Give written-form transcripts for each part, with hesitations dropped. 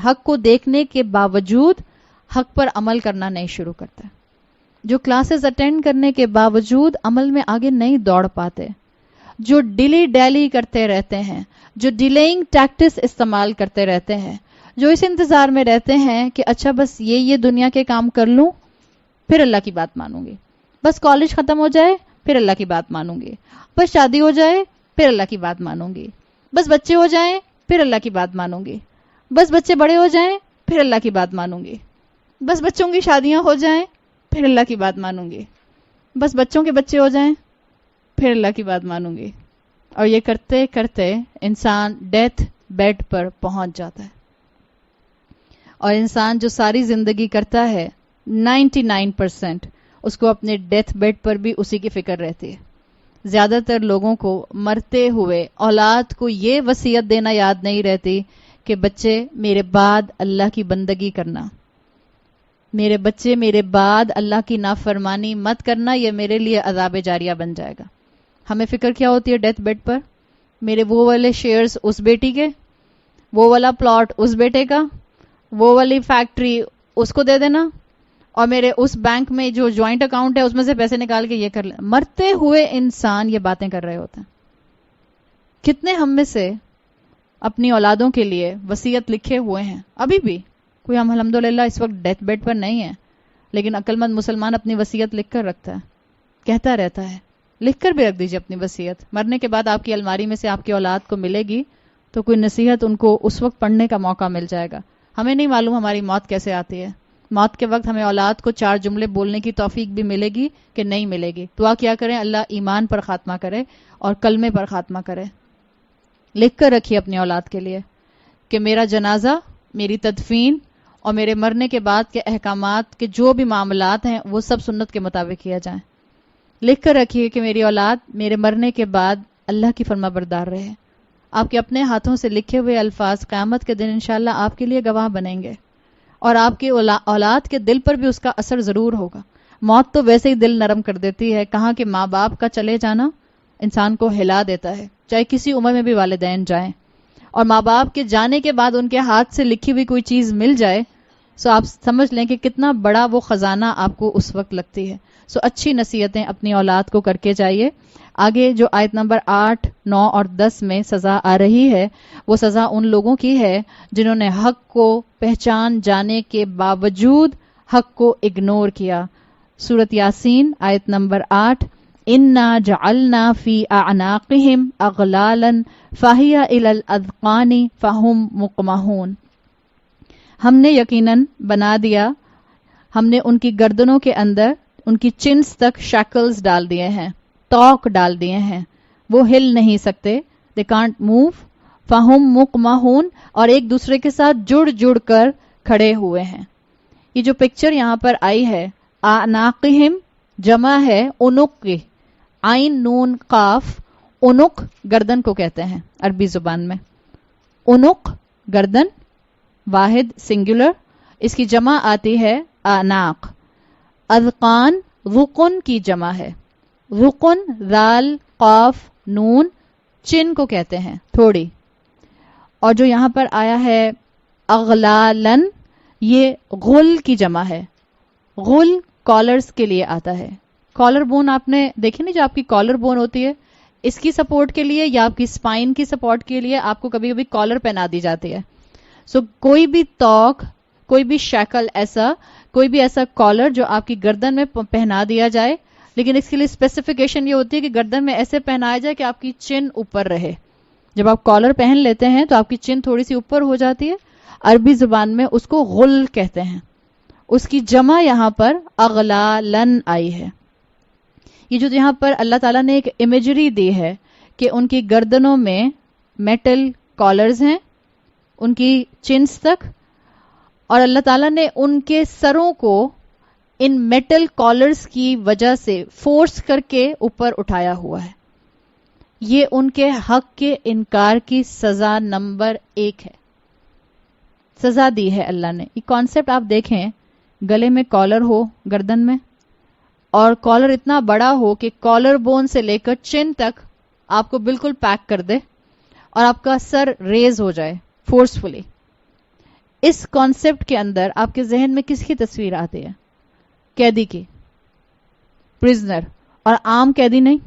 حق کو دیکھنے کے باوجود حق پر عمل کرنا نہیں شروع کرتا، جو کلاسز اٹینڈ کرنے کے باوجود عمل میں آگے نہیں دوڑ پاتے، جو ڈیلی ڈیلی کرتے رہتے ہیں، جو ڈیلیئنگ ٹیکٹس استعمال کرتے رہتے ہیں، جو اس انتظار میں رہتے ہیں کہ اچھا بس یہ دنیا کے کام کر لوں پھر اللہ کی بات مانوں گی، بس کالج ختم ہو جائے پھر اللہ کی بات مانوں گی، بس شادی ہو جائے پھر اللہ کی بات مانوں گی، بس بچے ہو جائیں پھر اللہ کی بات مانوں گی، بس بچے بڑے ہو جائیں پھر اللہ کی بات مانوں گی، بس بچوں کی شادیاں ہو جائیں پھر اللہ کی بات مانوں گی، بس بچوں کے بچے ہو جائیں پھر اللہ کی بات مانوں گی. اور یہ کرتے کرتے انسان ڈیتھ بیڈ پر پہنچ جاتا ہے. اور انسان جو ساری زندگی کرتا ہے 99% اس کو اپنے ڈیتھ بیڈ پر بھی اسی کی فکر رہتی ہے. زیادہ تر لوگوں کو مرتے ہوئے اولاد کو یہ وصیت دینا یاد نہیں رہتی کہ بچے میرے بعد اللہ کی بندگی کرنا، میرے بچے میرے بعد اللہ کی نافرمانی مت کرنا، یہ میرے لیے عذاب جاریہ بن جائے گا. ہمیں فکر کیا ہوتی ہے ڈیتھ بیڈ پر؟ میرے وہ والے شیئرز اس بیٹی کے، وہ والا پلاٹ اس بیٹے کا، وہ والی فیکٹری اس کو دے دینا، اور میرے اس بینک میں جو جوائنٹ اکاؤنٹ ہے اس میں سے پیسے نکال کے یہ کر لیں. مرتے ہوئے انسان یہ باتیں کر رہے ہوتے ہیں. کتنے ہم میں سے اپنی اولادوں کے لیے وصیت لکھے ہوئے ہیں؟ ابھی بھی کوئی ہم الحمدللہ اس وقت ڈیتھ بیڈ پر نہیں ہے، لیکن عقل مند مسلمان اپنی وصیت لکھ کر رکھتا ہے، کہتا رہتا ہے. لکھ کر بھی رکھ دیجیے اپنی وصیت. مرنے کے بعد آپ کی الماری میں سے آپ کی اولاد کو ملے گی تو کوئی نصیحت ان کو اس وقت پڑھنے کا موقع مل جائے گا. ہمیں نہیں معلوم ہماری موت کیسے آتی ہے. موت کے وقت ہمیں اولاد کو 4 جملے بولنے کی توفیق بھی ملے گی کہ نہیں ملے گی. دعا کیا کریں اللہ ایمان پر خاتمہ کرے اور کلمے پر خاتمہ کرے. لکھ کر رکھیے اپنی اولاد کے لیے کہ میرا جنازہ، میری تدفین اور میرے مرنے کے بعد کے احکامات کے جو بھی معاملات ہیں وہ سب سنت کے مطابق کیا جائیں. لکھ کر رکھیے کہ میری اولاد میرے مرنے کے بعد اللہ کی فرما بردار رہے. آپ کے اپنے ہاتھوں سے لکھے ہوئے الفاظ قیامت کے دن انشاءاللہ آپ کے لیے گواہ بنیں گے، اور آپ کی اولاد کے دل پر بھی اس کا اثر ضرور ہوگا. موت تو ویسے ہی دل نرم کر دیتی ہے، کہاں کہ ماں باپ کا چلے جانا انسان کو ہلا دیتا ہے، چاہے کسی عمر میں بھی والدین جائیں. اور ماں باپ کے جانے کے بعد ان کے ہاتھ سے لکھی ہوئی کوئی چیز مل جائے سو آپ سمجھ لیں کہ کتنا بڑا وہ خزانہ آپ کو اس وقت لگتی ہے. سو اچھی نصیحتیں اپنی اولاد کو کر کے جائیے. آگے جو آیت نمبر 8، 9 اور 10 میں سزا آ رہی ہے وہ سزا ان لوگوں کی ہے جنہوں نے حق کو پہچان جانے کے باوجود حق کو اگنور کیا. سورۃ یاسین آیت نمبر 8، انا جعلنا فی اعناقہم اغلالا فہی الی الاذقان فہم مقمحون. ہم نے یقیناً بنا دیا، ہم نے ان کی گردنوں کے اندر ان کی چنس تک شیکلز ڈال دیے ہیں، توق ڈال دیے ہیں، وہ ہل نہیں سکتے. They can't move. فہم مقمحون، اور ایک دوسرے کے ساتھ جڑ جڑ کر کھڑے ہوئے ہیں. یہ جو پکچر یہاں پر آئی ہے اعناقہم جمع ہے عنق کی، عین نون قاف. عنق گردن کو کہتے ہیں عربی زبان میں. عنق گردن واحد سنگولر، اس کی جمع آتی ہے اعناق. اذقان رقن کی جمع ہے. رقن ذال قاف نون، چن کو کہتے ہیں تھوڑی. اور جو یہاں پر آیا ہے اغلالن، یہ غل کی جمع ہے. غل کالرز کے لیے آتا ہے. کالر بون آپ نے دیکھی نہیں، جو آپ کی کالر بون ہوتی ہے اس کی سپورٹ کے لیے یا آپ کی سپائن کی سپورٹ کے لیے آپ کو کبھی کبھی کالر پہنا دی جاتی ہے. سو کوئی بھی توق، کوئی بھی شیکل، ایسا کوئی بھی ایسا کالر جو آپ کی گردن میں پہنا دیا جائے، لیکن اس کے لیے اسپیسیفکیشن یہ ہوتی ہے کہ گردن میں ایسے پہنایا جائے کہ آپ کی چن اوپر رہے. جب آپ کالر پہن لیتے ہیں تو آپ کی چن تھوڑی سی اوپر ہو جاتی ہے. عربی زبان میں اس کو غل کہتے ہیں. اس کی جمع یہاں پر اغلالن آئی ہے. یہ جو یہاں پر اللہ تعالیٰ نے ایک امیجری دی ہے کہ ان کی گردنوں میں میٹل کالرز ہیں ان کی چنس تک، اور اللہ تعالیٰ نے ان کے سروں کو ان میٹل کالرز کی وجہ سے فورس کر کے اوپر اٹھایا ہوا ہے. یہ ان کے حق کے انکار کی سزا نمبر 1 ہے. سزا دی ہے اللہ نے. یہ کانسیپٹ آپ دیکھیں، گلے میں کالر ہو گردن میں، اور کالر اتنا بڑا ہو کہ کالر بون سے لے کر چن تک آپ کو بالکل پیک کر دے اور آپ کا سر ریز ہو جائے فورسفلی. اس کانسیپٹ کے اندر آپ کے ذہن میں کس کی تصویر آتی ہے؟ قیدی کی، پرزنر. اور عام قیدی نہیں،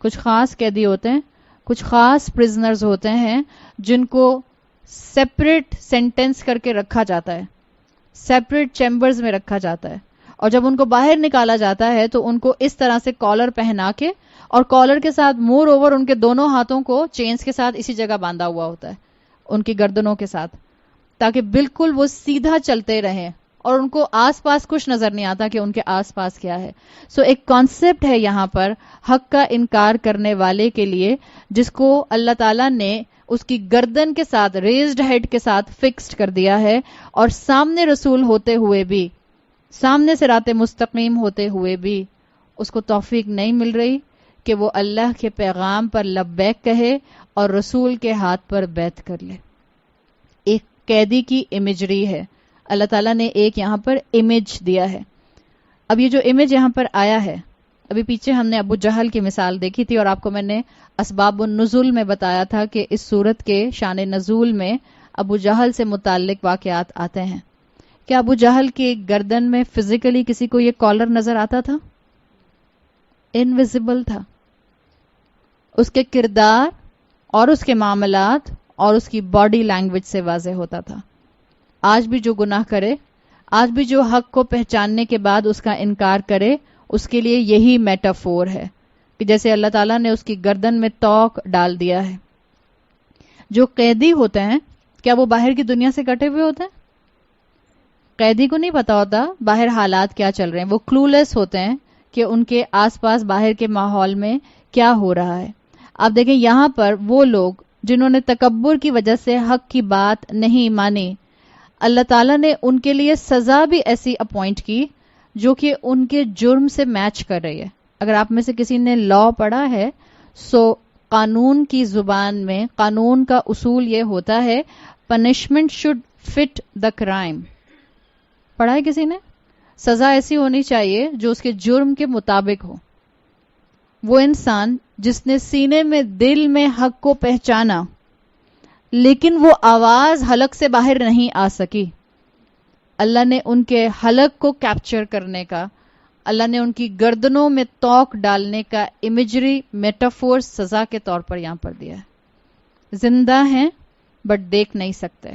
کچھ خاص قیدی ہوتے ہیں، کچھ خاص پرزنرز ہوتے ہیں جن کو سیپریٹ سینٹینس کر کے رکھا جاتا ہے، سیپریٹ چیمبرز میں رکھا جاتا ہے، اور جب ان کو باہر نکالا جاتا ہے تو ان کو اس طرح سے کالر پہنا کے، اور کالر کے ساتھ مور اوور ان کے دونوں ہاتھوں کو چینز کے ساتھ اسی جگہ باندھا ہوا ہوتا ہے ان کی گردنوں کے ساتھ، تاکہ بالکل وہ سیدھا چلتے رہیں اور ان کو آس پاس کچھ نظر نہیں آتا کہ ان کے آس پاس کیا ہے. سو ایک کانسیپٹ ہے یہاں پر حق کا انکار کرنے والے کے لیے، جس کو اللہ تعالیٰ نے اس کی گردن کے ساتھ، ریزڈ ہیڈ کے ساتھ فکسڈ کر دیا ہے، اور سامنے رسول ہوتے ہوئے بھی، سامنے صراط مستقیم ہوتے ہوئے بھی اس کو توفیق نہیں مل رہی کہ وہ اللہ کے پیغام پر لبیک کہے اور رسول کے ہاتھ پر بیعت کر لے. ایک قیدی کی امیجری ہے، اللہ تعالیٰ نے ایک یہاں پر امیج دیا ہے. اب یہ جو امیج یہاں پر آیا ہے، ابھی پیچھے ہم نے ابو جہل کی مثال دیکھی تھی، اور آپ کو میں نے اسباب النزول میں بتایا تھا کہ اس صورت کے شان نزول میں ابو جہل سے متعلق واقعات آتے ہیں. کیا ابو جہل کی گردن میں فزیکلی کسی کو یہ کالر نظر آتا تھا؟ انویزیبل تھا. اس کے کردار اور اس کے معاملات اور اس کی باڈی لینگویج سے واضح ہوتا تھا. آج بھی جو گناہ کرے، آج بھی جو حق کو پہچاننے کے بعد اس کا انکار کرے، اس کے لیے یہی میٹافور ہے کہ جیسے اللہ تعالیٰ نے اس کی گردن میں توق ڈال دیا ہے. جو قیدی ہوتے ہیں، کیا وہ باہر کی دنیا سے کٹے ہوئے ہوتے ہیں؟ قیدی کو نہیں پتا ہوتا باہر حالات کیا چل رہے ہیں، وہ کلولیس ہوتے ہیں کہ ان کے آس پاس باہر کے ماحول میں کیا ہو رہا ہے. آپ دیکھیں یہاں پر وہ لوگ جنہوں نے تکبر کی وجہ سے حق کی بات نہیں مانی، اللہ تعالیٰ نے ان کے لیے سزا بھی ایسی اپوائنٹ کی جو کہ ان کے جرم سے میچ کر رہی ہے. اگر آپ میں سے کسی نے لا پڑھا ہے، سو قانون کی زبان میں قانون کا اصول یہ ہوتا ہے punishment should fit the crime. پڑھا ہے کسی نے؟ سزا ایسی ہونی چاہیے جو اس کے جرم کے مطابق ہو. وہ انسان جس نے سینے میں، دل میں حق کو پہچانا لیکن وہ آواز حلق سے باہر نہیں آ سکی، اللہ نے ان کے حلق کو کیپچر کرنے کا، اللہ نے ان کی گردنوں میں توق ڈالنے کا امیجری میٹافور سزا کے طور پر یہاں پر دیا ہے. زندہ ہیں بٹ دیکھ نہیں سکتے،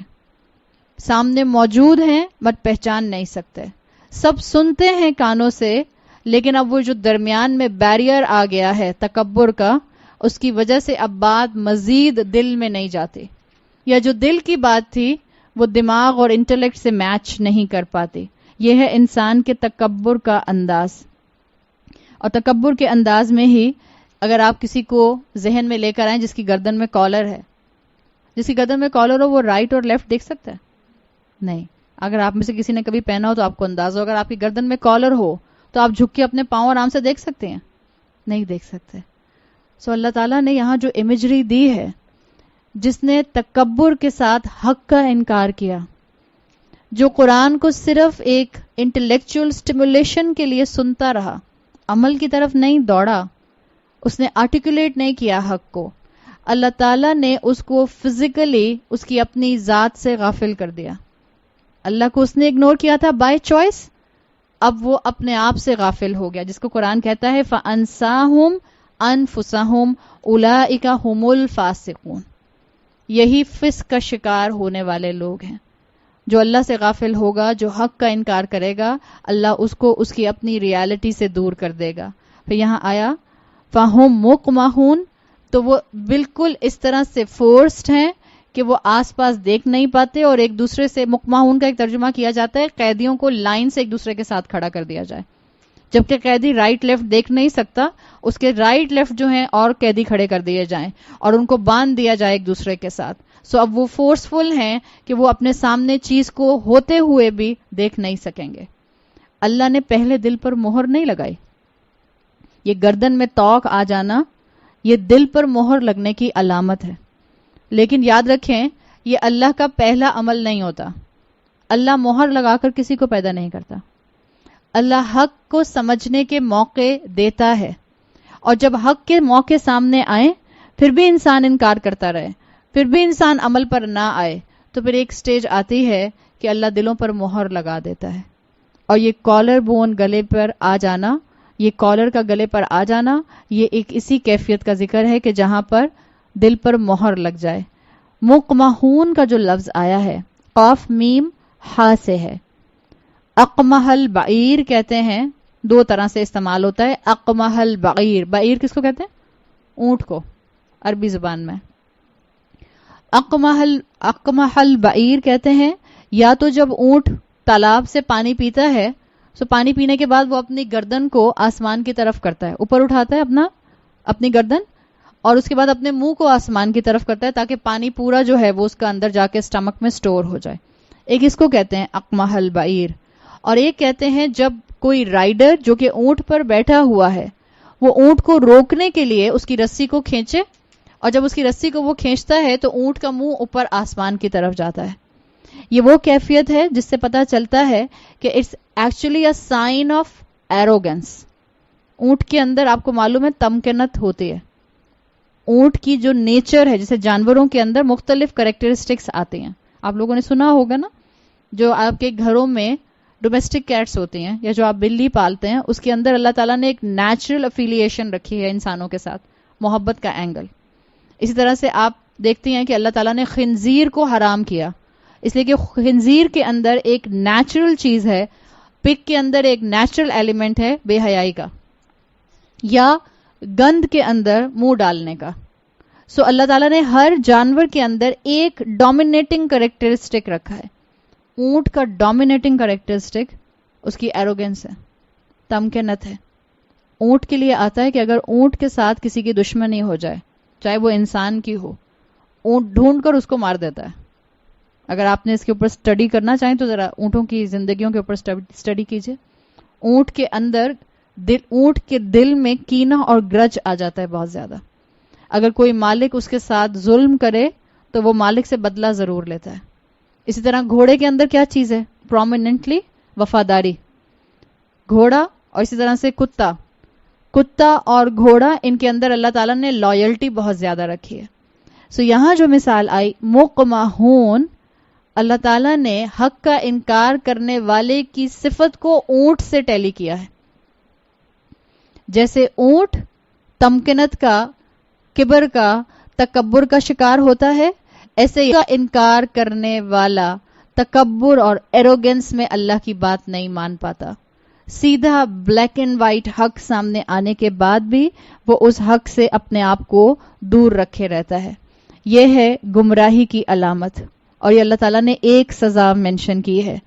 سامنے موجود ہیں بٹ پہچان نہیں سکتے، سب سنتے ہیں کانوں سے، لیکن اب وہ جو درمیان میں بیریئر آ گیا ہے تکبر کا، اس کی وجہ سے اب بات مزید دل میں نہیں جاتی، یا جو دل کی بات تھی وہ دماغ اور انٹلیکٹ سے میچ نہیں کر پاتی. یہ ہے انسان کے تکبر کا انداز. اور تکبر کے انداز میں ہی اگر آپ کسی کو ذہن میں لے کر آئیں جس کی گردن میں کالر ہے، جس کی گردن میں کالر ہو وہ رائٹ اور لیفٹ دیکھ سکتا ہے؟ نہیں. اگر آپ میں سے کسی نے کبھی پہنا ہو تو آپ کو انداز ہو. اگر آپ کی گردن میں کالر ہو تو آپ جھک کے اپنے پاؤں آرام سے دیکھ سکتے ہیں؟ نہیں دیکھ سکتے. سو اللہ تعالیٰ نے یہاں جو امیجری دی ہے، جس نے تکبر کے ساتھ حق کا انکار کیا، جو قرآن کو صرف ایک انٹلیکچوئل سٹیمولیشن کے لیے سنتا رہا، عمل کی طرف نہیں دوڑا، اس نے آرٹیکولیٹ نہیں کیا حق کو، اللہ تعالیٰ نے اس کو فزیکلی اس کی اپنی ذات سے غافل کر دیا. اللہ کو اس نے اگنور کیا تھا بائی چوائس، اب وہ اپنے آپ سے غافل ہو گیا، جس کو قرآن کہتا ہے فَأَنسَاهُمْ أَنفُسَهُمْ أُولَئِكَ هُمُ الْفَاسِقُونَ. یہی فسق کا شکار ہونے والے لوگ ہیں. جو اللہ سے غافل ہوگا، جو حق کا انکار کرے گا، اللہ اس کو اس کی اپنی ریالٹی سے دور کر دے گا. پھر یہاں آیا فَهُمْ مُقْمَحُونَ، تو وہ بالکل اس طرح سے فورسڈ ہیں کہ وہ آس پاس دیکھ نہیں پاتے، اور ایک دوسرے سے، مقمحون کا ایک ترجمہ کیا جاتا ہے قیدیوں کو لائن سے ایک دوسرے کے ساتھ کھڑا کر دیا جائے. جبکہ قیدی رائٹ لیفٹ دیکھ نہیں سکتا، اس کے رائٹ لیفٹ جو ہیں اور قیدی کھڑے کر دیے جائیں اور ان کو باندھ دیا جائے ایک دوسرے کے ساتھ. سو اب وہ فورسفل ہیں کہ وہ اپنے سامنے چیز کو ہوتے ہوئے بھی دیکھ نہیں سکیں گے. اللہ نے پہلے دل پر مہر نہیں لگائی. یہ گردن میں توق آ جانا یہ دل پر مہر لگنے کی علامت ہے. لیکن یاد رکھیں یہ اللہ کا پہلا عمل نہیں ہوتا. اللہ مہر لگا کر کسی کو پیدا نہیں کرتا. اللہ حق کو سمجھنے کے موقع دیتا ہے، اور جب حق کے موقع سامنے آئیں پھر بھی انسان انکار کرتا رہے، پھر بھی انسان عمل پر نہ آئے، تو پھر ایک سٹیج آتی ہے کہ اللہ دلوں پر مہر لگا دیتا ہے. اور یہ کالر بون گلے پر آ جانا, یہ کالر کا گلے پر آ جانا, یہ ایک اسی کیفیت کا ذکر ہے کہ جہاں پر دل پر مہر لگ جائے. مقمحون کا جو لفظ آیا ہے قاف میم ہا سے ہے. اقمح البعیر کہتے ہیں, دو طرح سے استعمال ہوتا ہے. اقمح البعیر, بعیر کس کو کہتے ہیں؟ اونٹ کو عربی زبان میں. اقمح البعیر کہتے ہیں یا تو جب اونٹ تالاب سے پانی پیتا ہے تو پانی پینے کے بعد وہ اپنی گردن کو آسمان کی طرف کرتا ہے, اوپر اٹھاتا ہے اپنی گردن, اور اس کے بعد اپنے منہ کو آسمان کی طرف کرتا ہے تاکہ پانی پورا جو ہے وہ اس کا اندر جا کے سٹمک میں سٹور ہو جائے. ایک اس کو کہتے ہیں اقمح البعیر. اور ایک کہتے ہیں جب کوئی رائڈر جو کہ اونٹ پر بیٹھا ہوا ہے وہ اونٹ کو روکنے کے لیے اس کی رسی کو کھینچے, اور جب اس کی رسی کو وہ کھینچتا ہے تو اونٹ کا منہ اوپر آسمان کی طرف جاتا ہے. یہ وہ کیفیت ہے جس سے پتا چلتا ہے کہ it's actually a sign of arrogance. اونٹ کے اندر آپ کو معلوم ہے تمکنت ہوتی ہے. اونٹ کی جو نیچر ہے, جیسے جانوروں کے اندر مختلف کریکٹرسٹکس آتے ہیں. آپ لوگوں نے سنا ہوگا نا, جو آپ کے گھروں میں ڈومیسٹک کیٹس ہوتی ہیں یا جو آپ بلی پالتے ہیں, اس کے اندر اللہ تعالیٰ نے ایک نیچرل افیلیشن رکھی ہے انسانوں کے ساتھ, محبت کا اینگل. اسی طرح سے آپ دیکھتے ہیں کہ اللہ تعالیٰ نے خنزیر کو حرام کیا اس لیے کہ خنزیر کے اندر ایک نیچرل چیز ہے, پگ کے اندر ایک نیچرل ایلیمنٹ ہے بے حیائی کا یا گند کے اندر منہ ڈالنے کا. سو اللہ تعالیٰ نے ہر جانور کے اندر ایک ڈومینیٹنگ کریکٹرسٹک رکھا ہے. اونٹ کا ڈومینیٹنگ کریکٹرسٹک اس کی ایروگنس ہے, تمکنت ہے. اونٹ کے لیے آتا ہے کہ اگر اونٹ کے ساتھ کسی کی دشمنی ہو جائے, چاہے وہ انسان کی ہو, اونٹ ڈھونڈ کر اس کو مار دیتا ہے. اگر آپ نے اس کے اوپر سٹڈی کرنا چاہیں تو ذرا اونٹوں کی زندگیوں کے اوپر سٹڈی کیجیے. اونٹ کے اندر اونٹ کے دل میں کینہ اور گرج آ جاتا ہے بہت زیادہ. اگر کوئی مالک اس کے ساتھ ظلم کرے تو وہ مالک سے بدلہ ضرور لیتا ہے. اسی طرح گھوڑے کے اندر کیا چیز ہے؟ پرومیننٹلی وفاداری. گھوڑا اور اسی طرح سے کتا اور گھوڑا, ان کے اندر اللہ تعالیٰ نے لائلٹی بہت زیادہ رکھی ہے. سو یہاں جو مثال آئی مقمحون, اللہ تعالیٰ نے حق کا انکار کرنے والے کی صفت کو اونٹ سے ٹیلی کیا ہے. جیسے اونٹ تمکنت کا, کبر کا, تکبر کا شکار ہوتا ہے, ایسے ہی انکار کرنے والا تکبر اور ایروگنس میں اللہ کی بات نہیں مان پاتا. سیدھا بلیک اینڈ وائٹ حق سامنے آنے کے بعد بھی وہ اس حق سے اپنے آپ کو دور رکھے رہتا ہے. یہ ہے گمراہی کی علامت, اور یہ اللہ تعالیٰ نے ایک سزا مینشن کی ہے.